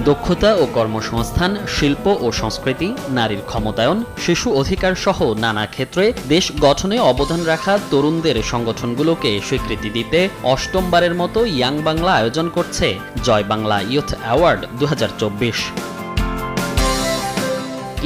দক্ষতা ও কর্মসংস্থান, শিল্প ও সংস্কৃতি, নারীর ক্ষমতায়ন, শিশু অধিকার সহ নানা ক্ষেত্রে দেশ গঠনে অবদান রাখা তরুণদের সংগঠনগুলোকে স্বীকৃতি দিতে অষ্টমবারের মতো ইয়াং বাংলা আয়োজন করছে জয় বাংলা ইয়ুথ অ্যাওয়ার্ড 2024।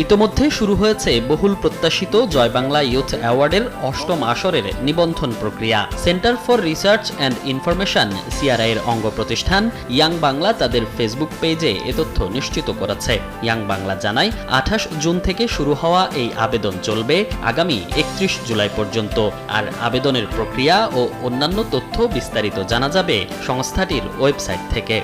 ইতোমধ্যে শুরু হয়েছে বহুল প্রত্যাশিত জয় বাংলা ইয়ুথ অ্যাওয়ার্ডের অষ্টম আসরের নিবন্ধন প্রক্রিয়া। Centre for research and information CRI এর অঙ্গ প্রতিষ্ঠান ইয়াং বাংলা তাদের ফেসবুক পেজে এ তথ্য নিশ্চিত করেছে। ইয়াং বাংলা জানায় 28 জুন থেকে শুরু হওয়া এই আবেদন চলবে আগামী 31 জুলাই পর্যন্ত। আর আবেদনের প্রক্রিয়া ও অন্যান্য তথ্য বিস্তারিত জানা যাবে সংস্থাটির ওয়েবসাইট থেকে।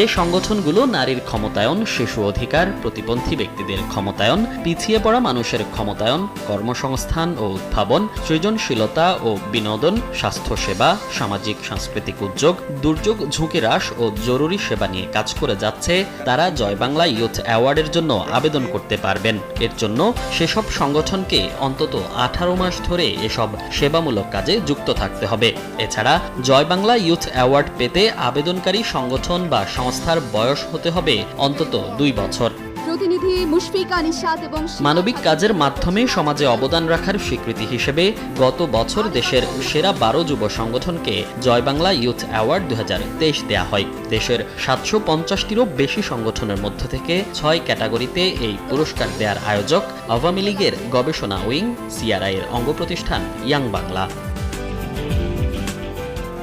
যে সংগঠনগুলো নারীর ক্ষমতায়ন, শিশু অধিকার, প্রতিবন্ধী ব্যক্তিদের ক্ষমতায়ন, পিছিয়ে পড়া মানুষের ক্ষমতায়ন, কর্মসংস্থান ও উদ্ভাবন, সৃজনশীলতা ও বিনোদন, স্বাস্থ্যসেবা, সামাজিক সাংস্কৃতিক উদ্যোগ, দুর্যোগ ঝুঁকি হ্রাস ও জরুরি সেবা নিয়ে কাজ করে যাচ্ছে, তারা জয় বাংলা ইয়ুথ অ্যাওয়ার্ডের জন্য আবেদন করতে পারবেন। এর জন্য সেসব সংগঠনকে অন্তত 18 মাস ধরে এসব সেবামূলক কাজে যুক্ত থাকতে হবে। এছাড়া জয় বাংলা ইয়ুথ অ্যাওয়ার্ড পেতে আবেদনকারী সংগঠন বা সংস্থার বয়স হতে হবে অন্তত 2 বছর। প্রতিনিধি মুশফিকা নিশাত এবং মানবিক কাজের মাধ্যমে সমাজে অবদান রাখার স্বীকৃতি হিসেবে গত বছর দেশের সেরা 12 যুব সংগঠনকে জয় বাংলা ইয়ুথ অ্যাওয়ার্ড 2023 দেয়া হয়। দেশের 750টিরও বেশি সংগঠনের মধ্য থেকে 6 ক্যাটাগরিতে এই পুরস্কার দেওয়ার আয়োজক আওয়ামী লীগের গবেষণা উইং, সিআরআই এর অঙ্গ প্রতিষ্ঠান ইয়াং বাংলা।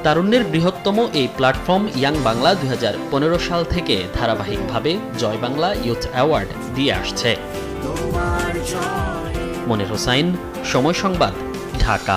তারুণ্যের বৃহত্তম এই প্ল্যাটফর্ম ইয়াং বাংলা 2015 সাল থেকে ধারাবাহিকভাবে জয় বাংলা ইয়ুথ অ্যাওয়ার্ড দিয়ে আসছে। মনির হোসাইন, সময় সংবাদ, ঢাকা।